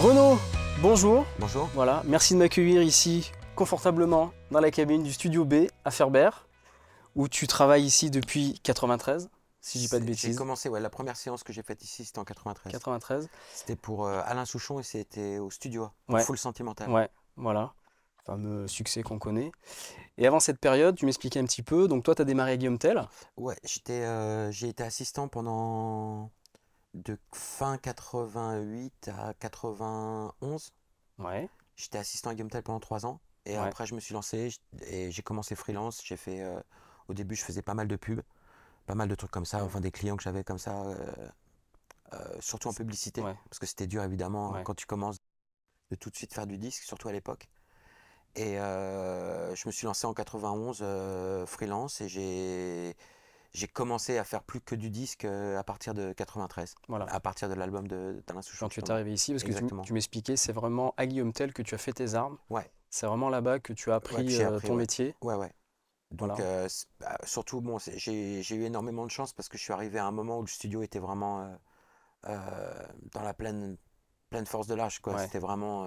Renaud, bonjour. Bonjour. Voilà, merci de m'accueillir ici confortablement dans la cabine du Studio B à Ferbert, où tu travailles ici depuis 93, si je dis pas de bêtises. J'ai commencé, ouais, la première séance que j'ai faite ici, c'était en 93. 93. C'était pour Alain Souchon et c'était au studio, Ouais. Full Sentimental. Ouais, voilà, fameux succès qu'on connaît. Et avant cette période, tu m'expliquais un petit peu, donc toi tu as démarré à Guillaume Tell. Ouais, j'ai été assistant pendant de fin 88 à 91. Ouais, J'étais assistant à Guillaume Tell pendant 3 ans. Et ouais. après, je me suis lancé et j'ai commencé freelance. J'ai fait, au début, je faisais pas mal de pubs, pas mal de trucs comme ça, enfin des clients que j'avais comme ça, surtout en publicité. Ouais, Parce que c'était dur, évidemment, ouais. quand tu commences de tout de suite faire du disque, surtout à l'époque. Et je me suis lancé en 91 freelance et j'ai commencé à faire plus que du disque à partir de 93, Voilà. à partir de l'album d'Alain Souchon. Quand tu es arrivé ici, parce que Exactement. tu m'expliquais, c'est vraiment à Guillaume Tell que tu as fait tes armes. Ouais, C'est vraiment là-bas que tu as ouais, appris que j'ai appris, ton ouais. métier. Ouais, ouais. Donc Voilà. surtout, bon, j'ai eu énormément de chance parce que je suis arrivé à un moment où le studio était vraiment dans la pleine force de l'âge, quoi. Ouais, C'était vraiment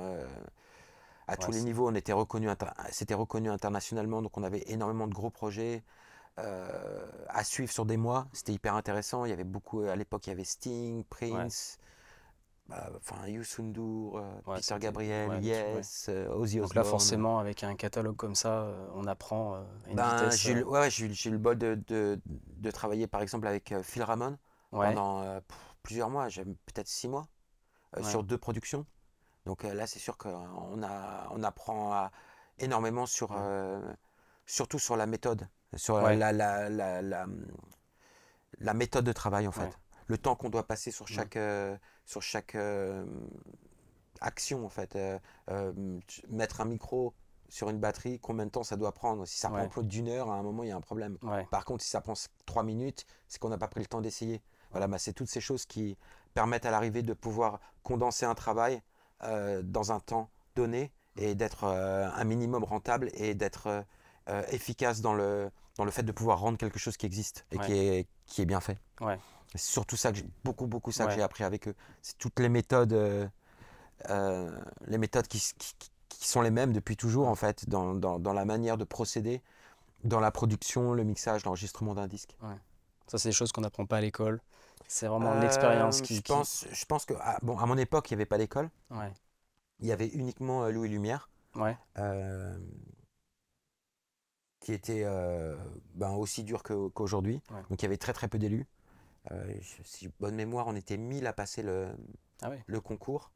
à tous ouais, les niveaux, on était reconnu, c'était reconnu internationalement, donc on avait énormément de gros projets à suivre sur des mois. C'était hyper intéressant. Il y avait beaucoup, à l'époque, il y avait Sting, Prince, enfin Youssou N'Dour, ouais, Peter Gabriel, ouais, Yes, Ozzy donc là, Osbourne. forcément, avec un catalogue comme ça, on apprend à une Ben, vitesse. j'ai eu le bol de travailler par exemple avec Phil Ramone Ouais, pendant plusieurs mois, peut-être 6 mois, ouais, sur 2 productions. Donc là, c'est sûr on apprend énormément sur, ouais, surtout sur la méthode, sur ouais, la méthode de travail en ouais, fait. Le temps qu'on doit passer sur mm, chaque action en fait. Mettre un micro sur une batterie, combien de temps ça doit prendre? Si ça prend ouais, plus d'1 heure, à un moment il y a un problème. ouais, Par contre, si ça prend 3 minutes, c'est qu'on n'a pas pris le temps d'essayer. Voilà, bah, c'est toutes ces choses qui permettent à l'arrivée de pouvoir condenser un travail dans un temps donné et d'être un minimum rentable et d'être efficace dans le fait de pouvoir rendre quelque chose qui existe et ouais, qui est bien fait. ouais, C'est surtout ça que beaucoup ça que ouais. j'ai appris avec eux. C'est toutes les méthodes qui sont les mêmes depuis toujours Mm, en fait, dans la manière de procéder, dans la production, le mixage, l'enregistrement d'un disque. ouais. Ça, c'est des choses qu'on n'apprend pas à l'école. C'est vraiment l'expérience Je pense que bon, à mon époque, il n'y avait pas d'école. Ouais, Il y avait uniquement Louis Lumière, ouais, euh, qui était ben, aussi dur qu'aujourd'hui. ouais. Donc il y avait très peu d'élus. Si j'ai bonne mémoire, on était 1000 à passer Ah oui, le concours.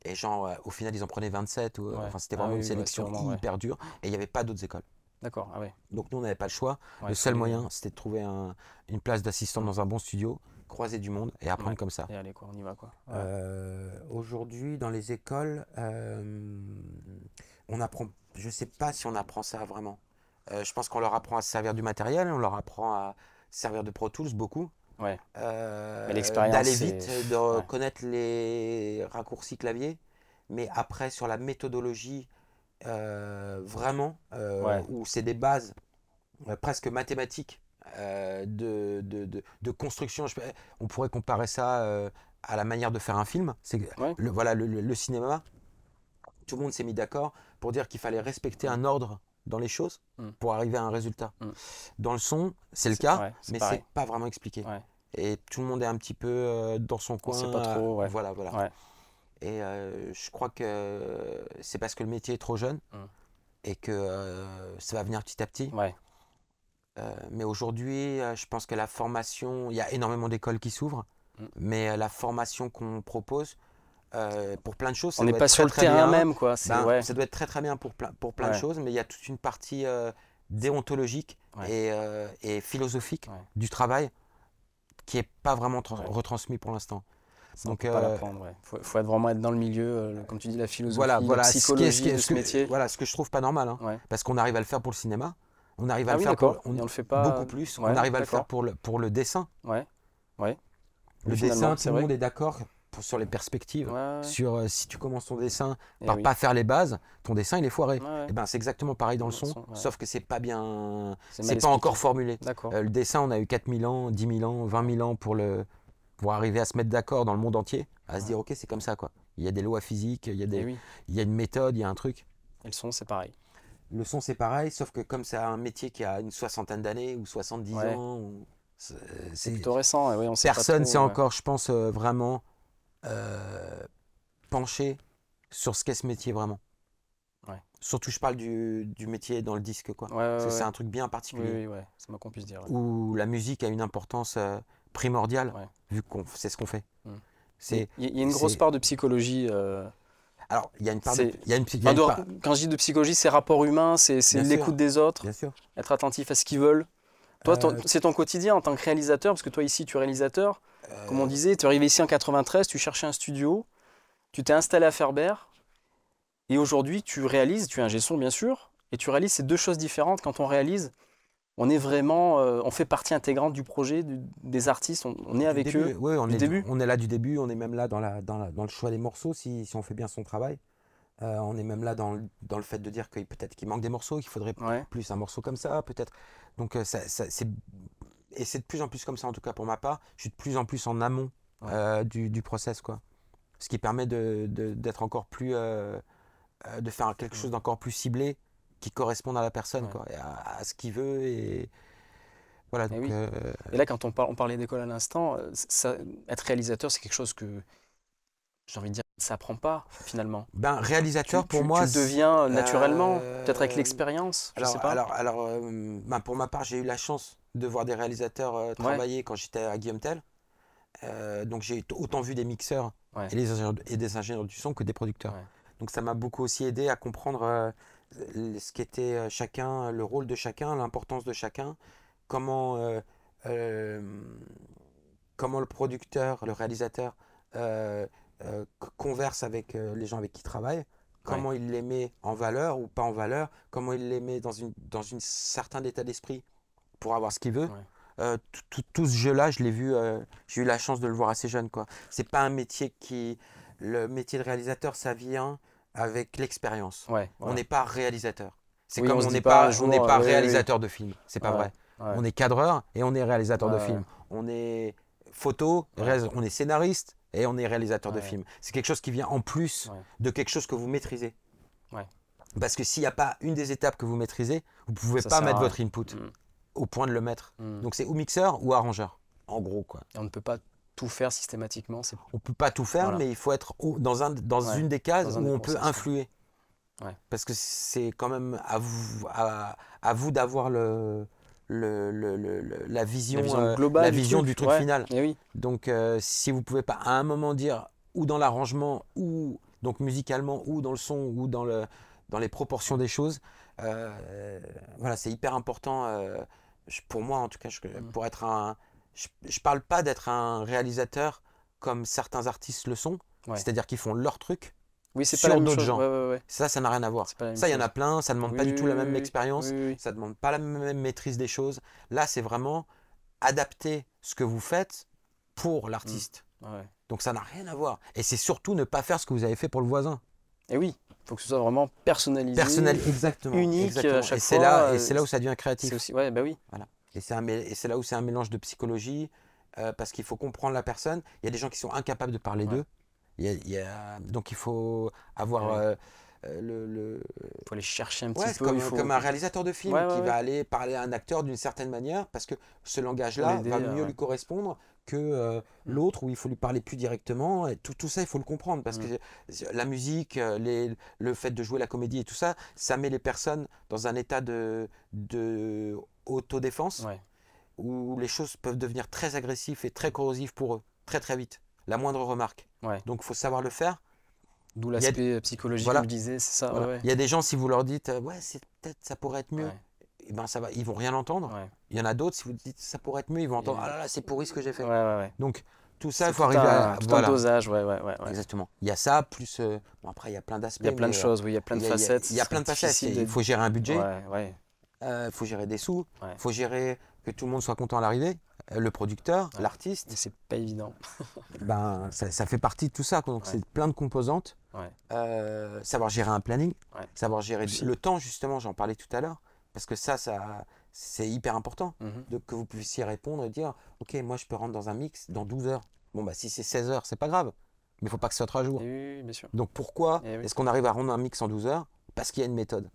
Et genre, au final, ils en prenaient 27. ouais. Enfin, c'était Ah vraiment une oui, ouais, sélection sûrement, ouais. hyper dure. Et il n'y avait pas d'autres écoles. D'accord, ah ouais. Donc nous, on n'avait pas le choix. Ouais, Le il seul fallait, moyen, c'était de trouver une place d'assistant dans un bon studio, croiser du monde et apprendre ouais. comme ça. Et allez, quoi, on y va, quoi. Ouais. Aujourd'hui, dans les écoles, on apprend. Je sais pas si on apprend ça vraiment. Je pense qu'on leur apprend à se servir du matériel, on leur apprend à se servir de Pro Tools beaucoup, Ouais. Mais l'expérience, d'aller c'est. vite, de Ouais, connaître les raccourcis clavier, mais après sur la méthodologie, vraiment, ouais, où c'est des bases presque mathématiques de construction. On pourrait comparer ça à la manière de faire un film. ouais. Voilà, le cinéma, tout le monde s'est mis d'accord pour dire qu'il fallait respecter Mm, un ordre dans les choses mm, pour arriver à un résultat. mm. Dans le son, c'est le cas, Ouais, c'est mais pareil. c'est pas vraiment expliqué. Ouais. Et tout le monde est un petit peu dans son On coin. sait pas trop, ouais. Voilà, voilà. Ouais. Et je crois que c'est parce que le métier est trop jeune Mm. et que ça va venir petit à petit. Ouais. Mais aujourd'hui, je pense que la formation, il y a énormément d'écoles qui s'ouvrent, Mm. mais la formation qu'on propose, pour plein de choses, On ça n'est doit être pas sur très le très terrain bien. même, quoi. C'est. Ben, Ouais. ça doit être très très bien pour plein de Ouais. choses, mais il y a toute une partie déontologique Ouais. et philosophique Ouais. du travail qui n'est pas vraiment retransmis pour l'instant. Ça, on Donc peut pas l'apprendre, ouais. Faut vraiment être dans le milieu, comme tu dis, la philosophie, la voilà, psychologie de ce métier. voilà, ce que je trouve pas normal, hein, Ouais. parce qu'on arrive à le faire pour le cinéma, on arrive à Ah le oui, faire d'accord. Et on le fait pas. beaucoup plus, on Ouais, arrive à le faire d'accord. pour le dessin. Ouais. Ouais. Le Et finalement, dessin, tout c'est le vrai. monde est d'accord sur les perspectives. Ouais, ouais. Sur si tu commences ton dessin Eh par oui. pas faire les bases, ton dessin il est foiré. Ouais, ouais. Et ben c'est exactement pareil dans le son, Ouais. sauf que c'est pas bien, C'est c'est mal pas encore expliqué. formulé. D'accord. Le dessin, on a eu 4000 ans, 10 000 ans, 20 000 ans pour arriver à se mettre d'accord dans le monde entier, à se Ouais. dire ok c'est comme ça quoi. Il y a des lois physiques, Eh oui. il y a une méthode, il y a un truc. Et le son, c'est pareil. Le son, c'est pareil, sauf que comme c'est un métier qui a une soixantaine d'années ou 70 Ouais. ans, C'est c'est plutôt récent. Et oui, on sait pas personne trop, s'est encore, je pense, vraiment penché sur ce qu'est ce métier vraiment. Ouais. Surtout, je parle du métier dans le disque, quoi. Ouais, ouais, Parce que c'est ouais. un truc bien Oui, particulier, oui, ouais. C'est moins qu'on puisse dire. Ouais. où la musique a une importance primordiale, Ouais. vu que c'est ce qu'on fait. Mm. C'est, Il y a une grosse c'est... part de psychologie. Alors, il y a une part de... C'est, Il y a une, il y a enfin, une part... quand je dis de psychologie, c'est rapport humain, c'est Bien sûr, l'écoute des autres, bien sûr. être attentif à ce qu'ils veulent. Toi, Euh, c'est ton quotidien en tant que réalisateur, parce que toi ici, tu es réalisateur. Comme on euh, disait, tu es arrivé ici en 93, tu cherchais un studio, tu t'es installé à Ferber, et aujourd'hui, tu réalises, tu es ingé son bien sûr, et tu réalises ces deux choses différentes. Quand on réalise, on est vraiment, on fait partie intégrante du projet, des artistes, on est du avec eux début, oui, du début. on est là du début, on est même là dans le choix des morceaux, si on fait bien son travail. On est même là dans le fait de dire que peut-être qu'il manque des morceaux, qu'il faudrait Ouais, plus un morceau comme ça, peut-être. Donc, et c'est de plus en plus comme ça, en tout cas pour ma part. Je suis de plus en plus en amont ouais, du process, quoi. Ce qui permet d'être encore plus, de faire quelque mm, chose d'encore plus ciblé, qui corresponde à la personne, ouais. quoi, et à ce qu'il veut. Et voilà, Et donc, oui. Et là, quand on parlait d'école à l'instant, être réalisateur, c'est quelque chose que, j'ai envie de dire, ça s'apprend pas finalement. ben, réalisateur, pour Tu moi, le deviens naturellement, peut-être avec euh, l'expérience, je sais pas. ben, pour ma part, j'ai eu la chance de voir des réalisateurs Ouais, travailler quand j'étais à Guillaume Tell. Donc j'ai autant vu des mixeurs ouais, et des ingénieurs du son que des producteurs. ouais, Donc ça m'a beaucoup aussi aidé à comprendre ce qu'était chacun, le rôle de chacun, l'importance de chacun, comment, euh, comment le producteur, le réalisateur euh, converse avec les gens avec qui il travaille, ouais, comment il les met en valeur ou pas en valeur, comment il les met dans une certain état d'esprit pour avoir ce qu'il veut. ouais, Tout ce jeu-là, je l'ai vu, j'ai eu la chance de le voir assez jeune, quoi. C'est pas un métier qui. Le métier de réalisateur, ça vient avec l'expérience. ouais, On voilà. n'est pas réalisateur. C'est Oui, comme on se dit pas un on jour, n'est pas oui, oui, réalisateur de film. C'est oui, pas ouais, vrai. ouais, On est cadreur et on est ouais, réalisateur de ouais, film. On est photo, ouais, on est scénariste et on est réalisateur de ouais, film. C'est quelque chose qui vient en plus ouais, de quelque chose que vous maîtrisez. ouais. Parce que s'il n'y a pas une des étapes que vous maîtrisez, vous ne pouvez Ça pas sert mettre à rien. votre input Mm, au point de le mettre. mm. Donc c'est ou mixeur ou arrangeur, en gros, quoi. Et on ne peut pas tout faire systématiquement, c'est On peut pas tout faire, voilà, mais il faut être dans ouais, une des cases dans un où des on peut process, ouais. influer. Ouais. Parce que c'est quand même à vous d'avoir Globale la du vision du truc, truc ouais, final. et oui, Donc si vous pouvez pas à un moment dire, ou dans l'arrangement, ou donc musicalement, ou dans le son, ou dans les proportions des choses, voilà, c'est hyper important. Pour moi, en tout cas, mm, pour être je parle pas d'être un réalisateur comme certains artistes le sont, ouais. c'est-à-dire qu'ils font leur truc Oui, c'est pas la sur même d'autres chose, gens. ouais, ouais, ouais, Ça n'a rien à voir. c'est pas la même Ça, il y en a chose. plein, ça ne demande Oui, pas du tout la même oui, oui, expérience, oui, oui, ça ne demande pas la même maîtrise des choses. Là, c'est vraiment adapter ce que vous faites pour oui, l'artiste. ouais. Donc ça n'a rien à voir. Et c'est surtout ne pas faire ce que vous avez fait pour le voisin. Et oui, il faut que ce soit vraiment Personnel, personnalisé, exactement. unique à Exactement. chaque fois. Et c'est là où ça devient C'est créatif. aussi, ouais, bah oui, Voilà. Et c'est là où c'est un mélange de psychologie, parce qu'il faut comprendre la personne. Il y a des gens qui sont incapables de parler ouais, d'eux. Donc il faut avoir oui. le, Faut aller chercher un petit ouais, c'est peu, il comme faut, un réalisateur de ouais, film ouais, qui va ouais, aller parler à un acteur d'une certaine manière parce que ce pour langage-là l'aider, va mieux ouais. lui correspondre que Mm, l'autre où il faut lui parler plus directement. Et tout ça, il faut le comprendre parce que mm, la musique, le fait de jouer la comédie et tout ça, ça met les personnes dans un état de autodéfense ouais, où les choses peuvent devenir très agressives et très corrosives pour eux, très très vite. La moindre remarque. ouais. Donc, il faut savoir le faire. D'où Il y a, l'aspect psychologique, comme voilà, je disais, c'est ça, ouais, voilà. ouais, Il y a des gens, si vous leur dites, ouais, c'est peut-être, ça pourrait être mieux, ouais, eh ben ça va, ils vont rien entendre. ouais. Il y en a d'autres, si vous dites, ça pourrait être mieux, ils vont entendre, ah Et- là là, c'est pourri ce que j'ai ouais, fait. ouais, ouais. Donc, tout ça, il C'est faut arriver à. tout un Voilà, dosage, ouais, ouais, ouais, ouais. exactement. Il y a ça, plus. Bon, après, il y a plein Il d'aspects, y a plein de mais choses, oui, il y a plein de facettes. il Ce y a serait plein de facettes. difficile Il faut gérer un budget, ouais, ouais, il faut gérer des sous, ouais. il faut gérer que tout le monde soit content à l'arrivée, le producteur, Ouais. Et l'artiste. c'est pas évident. Ben, ça fait partie de tout ça, quoi. Donc, Ouais, c'est plein de composantes. ouais, Savoir gérer un planning, ouais. savoir gérer Aussi. le temps, justement, j'en parlais tout à l'heure, parce que ça c'est hyper important, Mhm. que vous puissiez répondre et dire, ok, moi je peux rentrer dans un mix dans 12 heures. Bon, bah si c'est 16 heures, c'est pas grave. mais il faut pas que ce soit 3 jours. Oui, bien sûr. Donc pourquoi Eh oui. est-ce qu'on arrive à rendre un mix en 12 heures? Parce qu'il y a une méthode.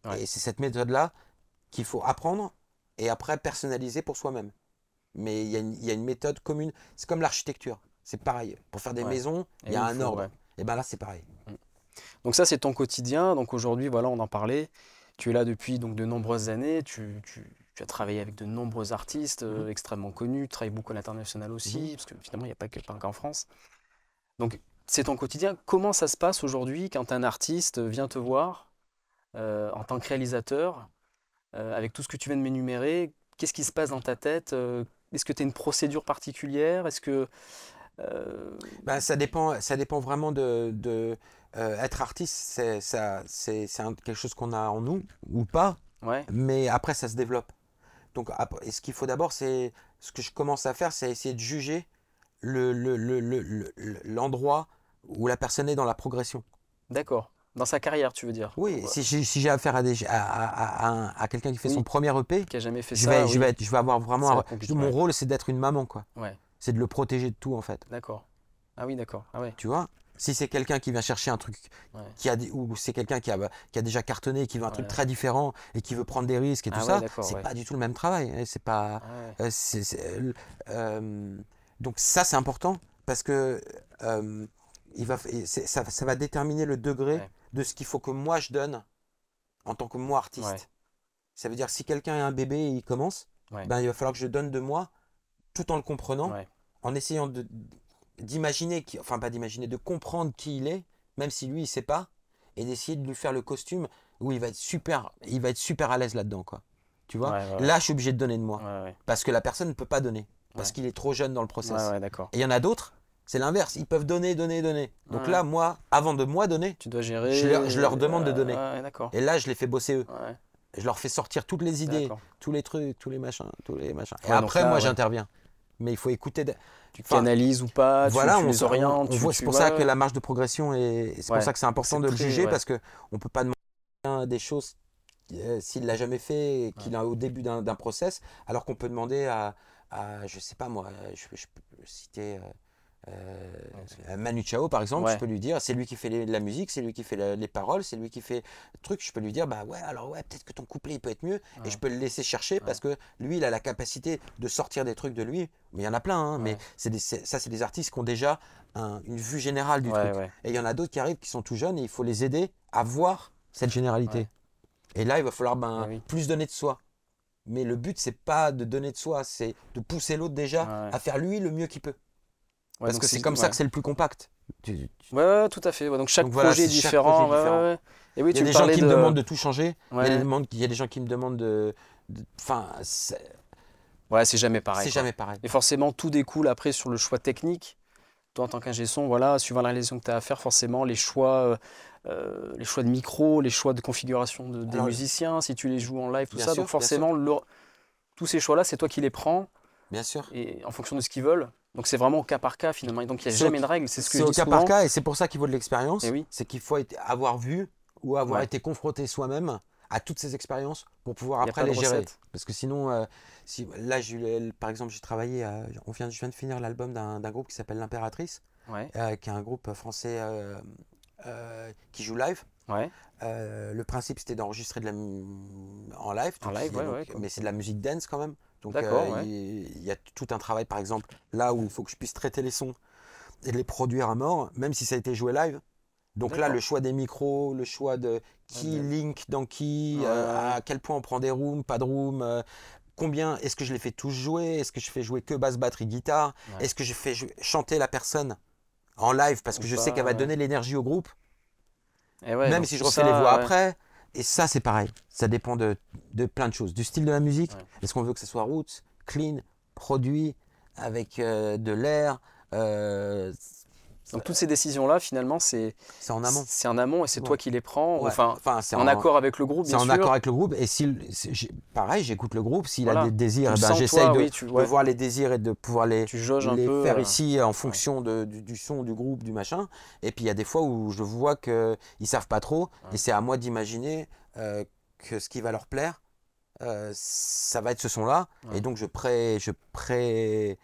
Ouais. Et c'est cette méthode-là qu'il faut apprendre et après personnaliser pour soi-même. Mais il y a une méthode commune. C'est comme l'architecture. C'est pareil. Pour faire des Ouais. maisons, il y Et a oui, un ordre. ouais. Et bien là, c'est pareil. Donc ça, c'est ton quotidien. Donc aujourd'hui, voilà, on en parlait. Tu es là depuis donc de nombreuses années. Tu as travaillé avec de nombreux artistes extrêmement connus. Tu travailles beaucoup à l'international aussi, parce que finalement, il n'y a pas qu'en France. Donc c'est ton quotidien. Comment ça se passe aujourd'hui quand un artiste vient te voir en tant que réalisateur, avec tout ce que tu viens de m'énumérer? Qu'est-ce qui se passe dans ta tête? Est-ce que tu as une procédure particulière? Est-ce que... Ben, ça dépend vraiment être artiste, quelque chose qu'on a en nous ou pas, Ouais, mais après ça se développe. Donc, et ce qu'il faut d'abord, c'est ce que je commence à faire, c'est essayer de juger l'endroit où la personne est dans la progression. d'accord. Dans sa carrière, tu veux dire? Oui, si j'ai affaire à quelqu'un qui fait son Oui, premier EP, qui a jamais fait ça, oui. je vais avoir Ça va vraiment. être compliqué, Mon ouais. rôle, c'est d'être une maman, quoi. Ouais, C'est de le protéger de tout, en fait. d'accord. Ah oui, d'accord. Ah ouais, Tu vois? Si c'est quelqu'un qui vient chercher un truc ouais, ou c'est quelqu'un qui a déjà cartonné, qui veut un truc ouais. très différent et qui veut prendre des risques et tout Ah ouais, ça, d'accord, c'est ouais. pas du tout le même travail. Hein. C'est pas. Ah ouais, Euh, donc ça, c'est important parce que euh, ça va déterminer le degré ouais, de ce qu'il faut que moi je donne en tant que moi ouais, artiste. Ça veut dire si quelqu'un est un bébé et il commence, ouais, ben, il va falloir que je donne de moi tout en le comprenant, ouais. en essayant d'imaginer, enfin pas d'imaginer, de comprendre qui il est, même si lui il sait pas, et d'essayer de lui faire le costume où il va être super à l'aise là-dedans, quoi. Tu vois? Ouais, ouais, ouais. Là, je suis obligé de donner de moi. Ouais, ouais, Parce que la personne ne peut pas donner. Parce ouais. qu'il est trop jeune dans le Ouais, process. ouais, d'accord. Et il y en a d'autres, c'est l'inverse. Ils peuvent donner, donner, donner. Donc Ouais. là, moi, avant de moi donner, Tu dois gérer. je leur demande de donner. Ouais, d'accord. Et là, je les fais bosser eux. Ouais, Je leur fais sortir toutes les idées, d'accord. tous les trucs, tous les machins, tous les machins. Et Ouais, donc après, là, moi, ouais. j'interviens. Mais il faut écouter. Tu Enfin, canalises ou pas, voilà, tu les orientes, on voit. C'est pour ça que la marge de progression c'est pour ouais. ça que c'est important C'est de le très, juger ouais. parce que on peut pas demander à quelqu'un des choses s'il l'a jamais fait, et qu'il Ouais. est au début d'un process, alors qu'on peut demander je sais pas moi, je peux citer Manu Chao par exemple, je Ouais. peux lui dire, c'est lui qui fait la musique, c'est lui qui fait les paroles, c'est lui qui fait le truc, je peux lui dire, bah ouais, alors ouais, peut-être que ton couplet il peut être mieux, et Ouais. je peux le laisser chercher Ouais. parce que lui il a la capacité de sortir des trucs de lui, mais il y en a plein, hein, mais Ouais. ça c'est des artistes qui ont déjà une vue générale du Ouais, truc, ouais. et il y en a d'autres qui arrivent qui sont tout jeunes et il faut les aider à voir cette généralité. Ouais. Et là il va falloir Ah oui. plus donner de soi. Mais le but, c'est pas de donner de soi, c'est de pousser l'autre déjà Ouais. à faire lui le mieux qu'il peut. Ouais, Parce donc que c'est comme ça ouais. que c'est le plus compact. Ouais, ouais, tout à fait. Ouais, donc chaque Donc voilà, projet est chaque projet est différent. Ouais, différent. ouais, ouais. Et oui, Il y a tu me des gens parlais qui me de. demandent de tout changer. Ouais. Il y a des gens qui me demandent enfin, Ouais, c'est jamais c'est pareil, quoi. jamais pareil. Et forcément, tout découle après sur le choix technique. Toi, en tant qu'ingé son, voilà, suivant la réalisation que tu as à faire, forcément, les choix de micro, les choix de configuration des Alors, musiciens, si tu les joues en live, tout bien ça. sûr, Donc bien sûr, forcément, tous ces choix-là, c'est toi qui les prends bien sûr. et en fonction de ce qu'ils veulent. Donc c'est vraiment au cas par cas finalement. Et donc il n'y a C'est au, jamais de règle, c'est ce que c'est je au dis cas par souvent. cas et c'est pour ça qu'il vaut de Et l'expérience. oui, C'est qu'il faut avoir vu ou avoir ouais, été confronté soi-même à toutes ces expériences pour pouvoir il n'y a après pas de les gérer. recette. Parce que sinon, là, par exemple, j'ai travaillé, je viens de finir l'album d'un groupe qui s'appelle L'Impératrice, Ouais, qui est un groupe français qui joue live. ouais, Le principe, c'était d'enregistrer en live, en live, ouais, donc, ouais, cool. mais c'est de la musique dance quand même. Donc D'accord, ouais, il y a tout un travail, par exemple, là où il faut que je puisse traiter les sons et les produire à mort, même si ça a été joué live. Donc là, le d'accord. choix des micros, le choix de Ouais, qui link dans qui, ouais, ouais, à quel point on prend des rooms, pas de rooms, combien, est-ce que je les fais tous jouer, est-ce que je fais jouer que basse, batterie, guitare, ouais. est-ce que je fais chanter la personne en live parce Ou que je sais qu'elle pas, va ouais. donner l'énergie au groupe, Et ouais, même donc si tout je refais les voix ça, ouais, après. Et ça, c'est pareil. Ça dépend de plein de choses. Du style de la musique. ouais. Est-ce qu'on veut que ce soit roots, clean, produit, avec de l'air Donc toutes ces décisions-là, finalement, c'est en amont. c'est en amont et c'est Ouais. toi qui les prends, Ouais. enfin, Enfin, en accord avec le groupe, c'est bien en sûr. accord avec le groupe. Et pareil, j'écoute le groupe. S'il a Voilà. des désirs, Tu le eh ben, sens, j'essaye toi, de, oui, de voir les désirs et de pouvoir tu jauges un les peu. faire ici en Ouais, fonction du son, du groupe, du machin. Et puis il y a des fois où je vois qu'ils ne savent pas trop. ouais, Et c'est à moi d'imaginer que ce qui va leur plaire, ça va être ce son-là. ouais. Et donc je pré-organise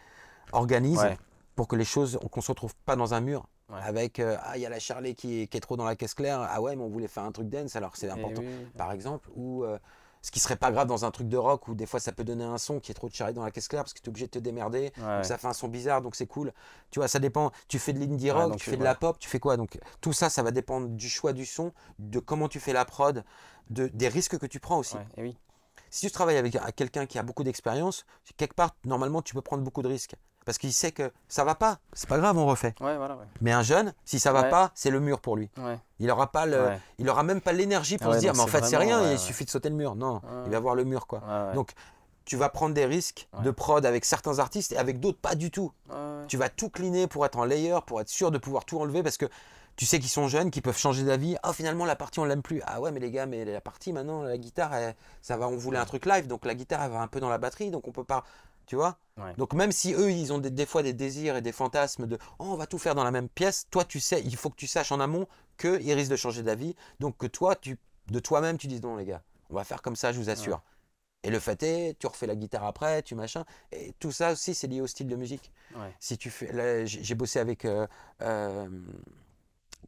Ouais. pour que les choses, qu'on se retrouve pas dans un mur Ouais. avec ah, il y a la Charlet qui est trop dans la caisse claire, ah ouais mais on voulait faire un truc dance alors que c'est Et important oui. par exemple, ou ce qui serait pas grave dans un truc de rock où des fois ça peut donner un son qui est trop de Charlet dans la caisse claire parce que tu es obligé de te démerder, Ouais. donc ça fait un son bizarre, donc c'est cool, tu vois, ça dépend, tu fais de l'indie Ouais, rock, donc, tu fais de voilà. la pop, tu fais quoi, donc tout ça, ça va dépendre du choix du son, de comment tu fais la prod, des risques que tu prends aussi. Ouais, et oui. Si tu travailles avec quelqu'un qui a beaucoup d'expérience, quelque part, normalement, tu peux prendre beaucoup de risques. Parce qu'il sait que ça va pas, c'est pas grave, on refait. Ouais, voilà, ouais. Mais un jeune, si ça va Ouais. pas, c'est le mur pour lui. Ouais. Il aura pas Ouais. il aura même pas l'énergie pour Ah ouais, se dire, donc mais en c'est fait, c'est vraiment, rien, ouais, il ouais. suffit de sauter le mur. Non, Ouais. il va voir le mur, quoi. Ouais, ouais. Donc, tu vas prendre des risques Ouais. de prod avec certains artistes et avec d'autres, pas du tout. Ouais, ouais. Tu vas tout cleaner pour être en layer, pour être sûr de pouvoir tout enlever parce que tu sais qu'ils sont jeunes, qu'ils peuvent changer d'avis. Ah, finalement, la partie, on l'aime plus. Ah ouais, mais les gars, mais la partie, maintenant, la guitare, ça va, on voulait un truc live, donc la guitare, elle va un peu dans la batterie, donc on peut pas. Tu vois? Ouais. Donc, même si eux, ils ont des fois des désirs et des fantasmes de oh, on va tout faire dans la même pièce, toi, tu sais, il faut que tu saches en amont qu'ils risquent de changer d'avis. Donc, que toi, de toi-même, tu dises non, les gars, on va faire comme ça, je vous assure. Et le fait est, tu refais la guitare après, tu machin. Et tout ça aussi, c'est lié au style de musique. Ouais. Si tu fais, là, j'ai bossé avec,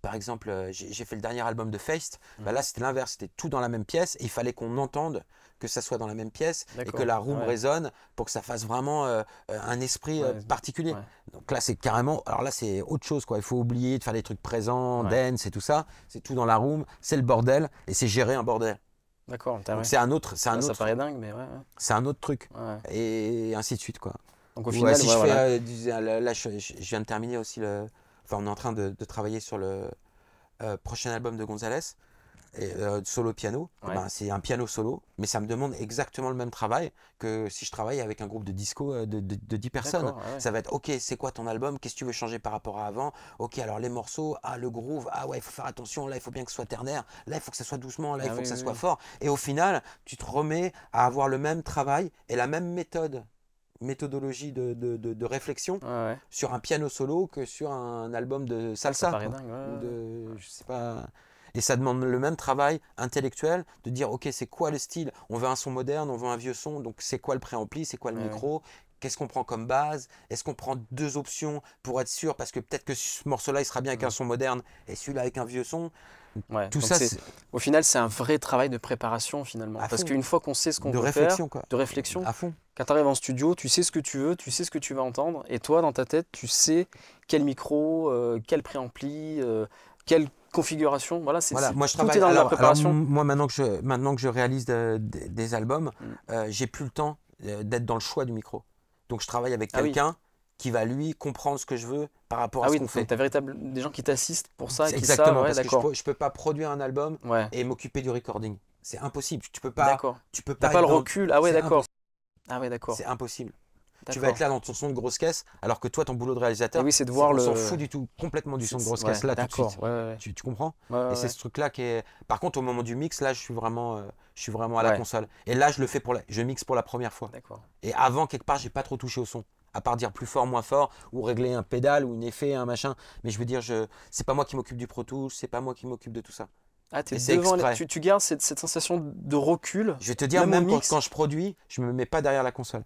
par exemple, j'ai fait le dernier album de Feist. Bah là, c'était l'inverse, c'était tout dans la même pièce. Et il fallait qu'on entende que ça soit dans la même pièce et que la room résonne pour que ça fasse vraiment un esprit particulier. Ouais. Donc là, c'est carrément, alors là, c'est autre chose, quoi. Il faut oublier de faire des trucs présents, Ouais. dance et tout ça. C'est tout dans la room, c'est le bordel et c'est gérer un bordel. D'accord. Donc c'est un autre, Ça paraît dingue, mais ouais. c'est un autre truc. Ouais. Et ainsi de suite, quoi. Donc au Ouais, final, si ouais, je voilà. fais, là, je viens de terminer aussi enfin, on est en train de travailler sur le prochain album de Gonzalez, et, solo piano. Ouais. Ben, c'est un piano solo, mais ça me demande exactement le même travail que si je travaille avec un groupe de disco de 10 personnes. D'accord, ouais. Ça va être ok, c'est quoi ton album? Qu'est-ce que tu veux changer par rapport à avant? Ok, alors les morceaux, ah le groove, ah ouais, il faut faire attention, là il faut bien que ce soit ternaire, là il faut que ça soit doucement, là il Ah faut oui, que ça oui, soit oui. fort. Et au final, tu te remets à avoir le même travail et la même méthodologie de réflexion Ouais, ouais. sur un piano solo que sur un album de salsa, Ça paraît quoi. dingue, ouais, Ou ouais. de, je sais pas. Et ça demande le même travail intellectuel de dire ok, c'est quoi le style? On veut un son moderne, on veut un vieux son, donc c'est quoi le préampli, c'est quoi le Ouais, micro? Qu'est-ce qu'on prend comme base? Est-ce qu'on prend deux options pour être sûr? Parce que peut-être que ce morceau-là, il sera bien avec un son moderne et celui-là avec un vieux son. Ouais. Tout Donc ça, au final, c'est un vrai travail de préparation finalement. à Parce fond. qu'une fois qu'on sait ce qu'on De veut réflexion, faire, quoi. de réflexion, À fond. quand tu arrives en studio, tu sais ce que tu veux, tu sais ce que tu vas entendre, et toi, dans ta tête, tu sais quel micro, quel préampli, quelle configuration. Voilà, Voilà, moi je tout travaille. est dans la Alors préparation. moi maintenant que je réalise des albums, Mm. j'ai plus le temps d'être dans le choix du micro. Donc je travaille avec Ah oui. quelqu'un qui va lui comprendre ce que je veux par rapport à Ah ce oui, qu'on donc fait. tu as véritablement des gens qui t'assistent pour ça, qui Exactement, savent, ouais, parce que d'accord. je peux pas produire un album Ouais, et m'occuper du recording. C'est impossible. d'accord. Tu peux T'as pas pas être le dans. recul. Ah ouais, C'est d'accord. impossible. Ah ouais, d'accord. C'est impossible. Tu vas D'accord. être là dans ton son de grosse caisse, alors que toi, ton boulot de Et réalisateur, oui, c'est de voir on s'en le. fout du tout, complètement du son de grosse Ouais, caisse là tout de d'accord. suite. Ouais, ouais, Tu comprends? ouais. Et c'est ce truc-là qui est. Par contre, au moment du mix, là, je suis vraiment à la Ouais. console. Et là, je le fais je mixe pour la première fois. D'accord. Et avant, quelque part, j'ai pas trop touché au son. À part dire plus fort, moins fort, ou régler un pédale, ou un effet, un machin. Mais je veux dire, c'est pas moi qui m'occupe du Pro Tools, c'est pas moi qui m'occupe de tout ça. Ah, t'es Et c'est devant exprès. tu gardes cette sensation de recul, Je vais te dire, même au même mix. quand je produis, je me mets pas derrière la console.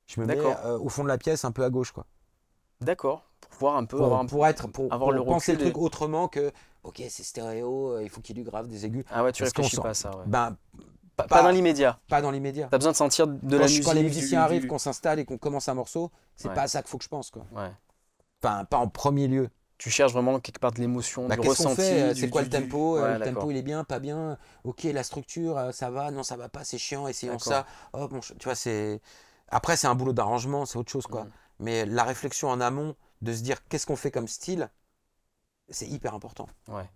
Je me mets D'accord. au fond de la pièce, un peu à gauche, quoi. D'accord. Pour voir un peu, Pour le penser le recul. truc autrement que, ok, c'est stéréo, il faut qu'il y ait du grave, des aigus. Ah ouais, tu Parce qu'on réfléchis sent- pas à ça. Ouais. Ben, Pas dans l'immédiat. pas dans l'immédiat. T'as besoin de sentir de la musique. Quand les musiciens arrivent, du- qu'on s'installe et qu'on commence un morceau, c'est Ouais. pas à ça qu'il faut que je pense, quoi. Ouais. Enfin, pas en premier lieu. Tu cherches vraiment quelque part de l'émotion, Bah, du qu'est-ce qu'on ressenti. fait? C'est quoi le tempo? Ouais, Le d'accord. tempo, il est bien, pas bien? Ok, la structure, ça va? Non, ça va pas, c'est chiant, essayons D'accord. ça. Oh, bon, tu vois, c'est. Après, c'est un boulot d'arrangement, c'est autre chose, quoi. Mm. Mais la réflexion en amont, de se dire qu'est-ce qu'on fait comme style, c'est hyper important. Ouais.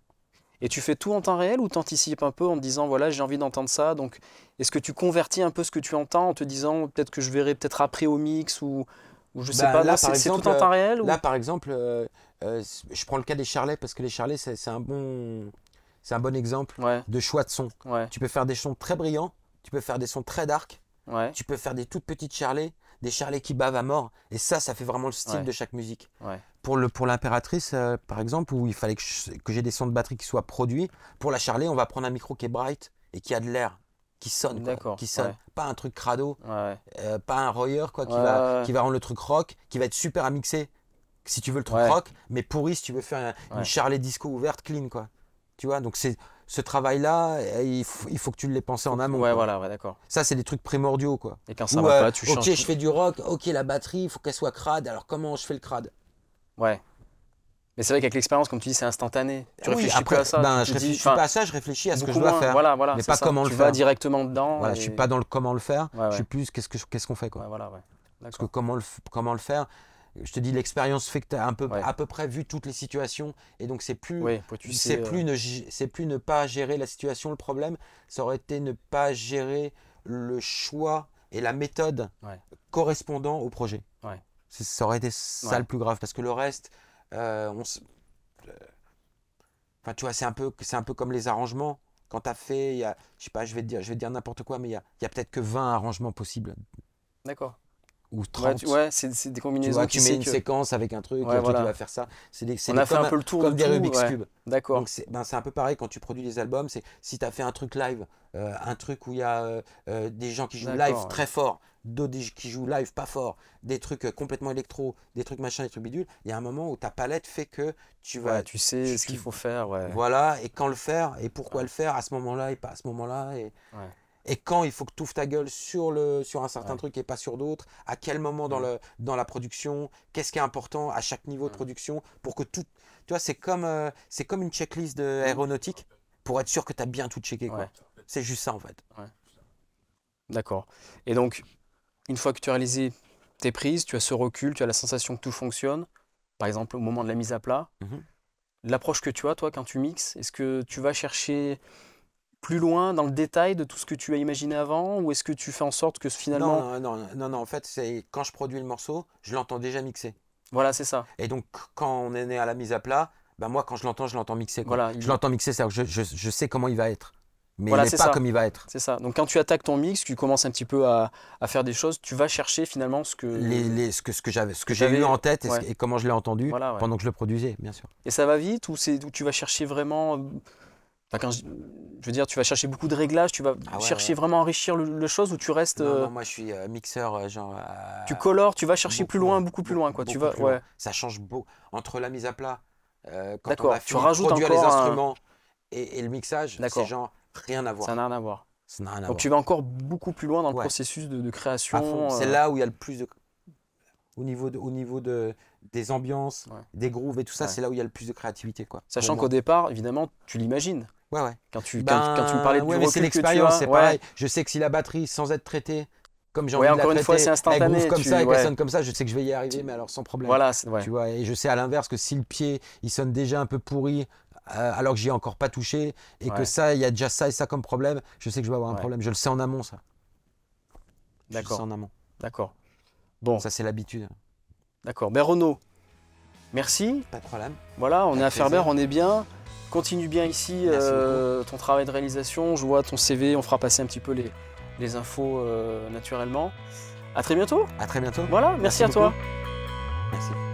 Et tu fais tout en temps réel ou t'anticipes un peu en te disant voilà j'ai envie d'entendre ça, donc est-ce que tu convertis un peu ce que tu entends en te disant peut-être que je verrai peut-être après au mix ou je sais Bah, pas, là, non, par c'est tout exemple, en temps réel ou... Là, par exemple, je prends le cas des charlets parce que les charlets, c'est un bon exemple Ouais, de choix de son. ouais, Tu peux faire des sons très brillants, tu peux faire des sons très dark, ouais, tu peux faire des toutes petites charlets, des charlets qui bavent à mort, et ça fait vraiment le style Ouais. de chaque musique. ouais, Pour l'impératrice, par exemple, où il fallait que j'ai des sons de batterie qui soient produits, pour la charlet, on va prendre un micro qui est bright et qui a de l'air, qui sonne, quoi, D'accord, qui sonne. ouais. Pas un truc crado, ouais, pas un Royer, quoi, Ouais. qui va rendre le truc rock, qui va être super à mixer. si tu veux le truc Ouais. rock, mais pourri si tu veux faire une Ouais. Charlet disco ouverte clean, quoi. Tu vois, donc c'est ce travail-là, il faut que tu l'aies pensé en amont, Ouais, quoi. voilà, ouais, d'accord. Ça, c'est des trucs primordiaux, quoi. Et quand ça Ou, va pas, tu ok, changes. je fais du rock, ok, la batterie, il faut qu'elle soit crade, alors comment je fais le crade? Ouais. Mais c'est vrai qu'avec l'expérience, comme tu dis, c'est instantané. Tu Oui, réfléchis après, plus à ça. ben, tu je te dis, réfléchis enfin, pas à ça, je réfléchis à ce que je beaucoup dois moins. faire, Voilà, voilà, mais c'est pas ça. comment le Tu faire. vas directement dedans. Voilà, et... je suis pas dans le comment le faire, Ouais, ouais. je suis plus qu'est-ce qu'on fait, quoi. Ouais, voilà, ouais. Parce que D'accord. comment le faire, je te dis, l'expérience fait que tu as Ouais. à peu près vu toutes les situations, et donc c'est plus, Oui, tu sais. c'est plus ne pas gérer la situation le problème, ça aurait été ne pas gérer le choix et la méthode Ouais. correspondant au projet. Ouais. Ça aurait été ça Ouais. le plus grave, parce que le reste, enfin, tu vois, c'est un peu comme les arrangements. Quand tu as fait, je sais pas, je vais te dire n'importe quoi, mais il y a peut-être que 20 arrangements possibles, D'accord. ou Ouais, 30. ouais, c'est des Tu combinaisons vois, qui tu mets sais une que. séquence avec un truc, Ouais, et ok, tu voilà. vas faire ça. On a fait un peu le tour comme de des tout. Rubik's Ouais. Cube. D'accord. Donc c'est un peu pareil quand tu produis des albums. C'est si tu as fait un truc live, un truc où il y a des gens qui jouent live D'accord, ouais. très fort, d'autres qui jouent live pas fort, des trucs complètement électro, des trucs machin, des trucs bidules, il y a un moment où ta palette fait que tu vas. Ouais, tu sais ce qu'il faut faire. Ouais. Voilà, et quand le faire, et pourquoi Ouais. le faire à ce moment-là et pas à ce moment-là. Ouais. Et quand il faut que tu ouvres ta gueule sur un certain Ouais. truc et pas sur d'autres, à quel moment dans la production, qu'est-ce qui est important à chaque niveau de production pour que tout. Tu vois, c'est comme une checklist aéronautique pour être sûr que tu as bien tout checké, quoi. Ouais. C'est juste ça, en fait. D'accord. Et donc, une fois que tu as réalisé tes prises, tu as ce recul, tu as la sensation que tout fonctionne. Par exemple, au moment de la mise à plat, Mhm. l'approche que tu as, toi, quand tu mixes, est-ce que tu vas chercher plus loin dans le détail de tout ce que tu as imaginé avant, ou est-ce que tu fais en sorte que finalement. Non, en fait, c'est quand je produis le morceau, je l'entends déjà mixé. Voilà, c'est ça. Et donc, quand on est né à la mise à plat, ben moi, quand je l'entends mixé, quoi. Voilà, Je l'entends mixé, c'est-à-dire que je sais comment il va être. Mais Voilà, il n'est c'est pas ça. comme il va être. C'est ça. Donc quand tu attaques ton mix, tu commences un petit peu à faire des choses, tu vas chercher finalement ce que. Ce que j'ai t'avais- eu en tête ouais. et comment je l'ai entendu Voilà, ouais. pendant que je le produisais, bien sûr. Et ça va vite, ou c'est où tu vas chercher vraiment. Enfin, je veux dire, tu vas chercher beaucoup de réglages, tu vas Ah ouais, chercher ouais. vraiment enrichir le chose, ou tu restes. Non, moi je suis mixeur, Tu colores, tu vas chercher plus loin, beaucoup plus loin, quoi. Tu vas. plus loin. Ouais. Ça change beaucoup. Entre la mise à plat, quand on D'accord. a Tu fini de rajoutes produire les encore instruments et le mixage, c'est D'accord. genre rien à voir. Ça n'a rien à voir. Ça n'a rien à Donc voir. tu vas encore beaucoup plus loin dans le Ouais. processus de À fond. création. C'est là où il y a le plus de. Au niveau des ambiances, Ouais. des grooves et tout ça, Ouais. c'est là où il y a le plus de créativité, quoi. Sachant pour qu'au moi. départ, évidemment, tu l'imagines. Ouais, ouais. Quand tu me parlais du ouais, mais c'est recul que tu l'expérience, as. c'est Ouais. pareil. Je sais que si la batterie, sans être traitée, comme j'ai Ouais, envie de la encore une fois, traiter, c'est elle instantané. groove comme ça et ouais. qu'elle sonne comme ça, je sais que je vais y arriver, mais alors sans problème. Voilà, ouais. Tu vois, et je sais à l'inverse que si le pied, il sonne déjà un peu pourri, alors que j'y ai encore pas touché, et que Ouais. ça, il y a déjà ça et ça comme problème, je sais que je vais avoir un Ouais. problème. Je le sais en amont, ça. Je le sais D'accord. en amont. D'accord. Bon, Ça, c'est l'habitude. d'accord. Ben Renaud, merci. Pas de problème. Voilà, on Avec est à Ferber, plaisir. on est bien. Continue bien ici Merci beaucoup. ton travail de réalisation. Je vois ton CV, on fera passer un petit peu les infos naturellement. À très bientôt. À très bientôt. Voilà, merci à toi. beaucoup. Merci.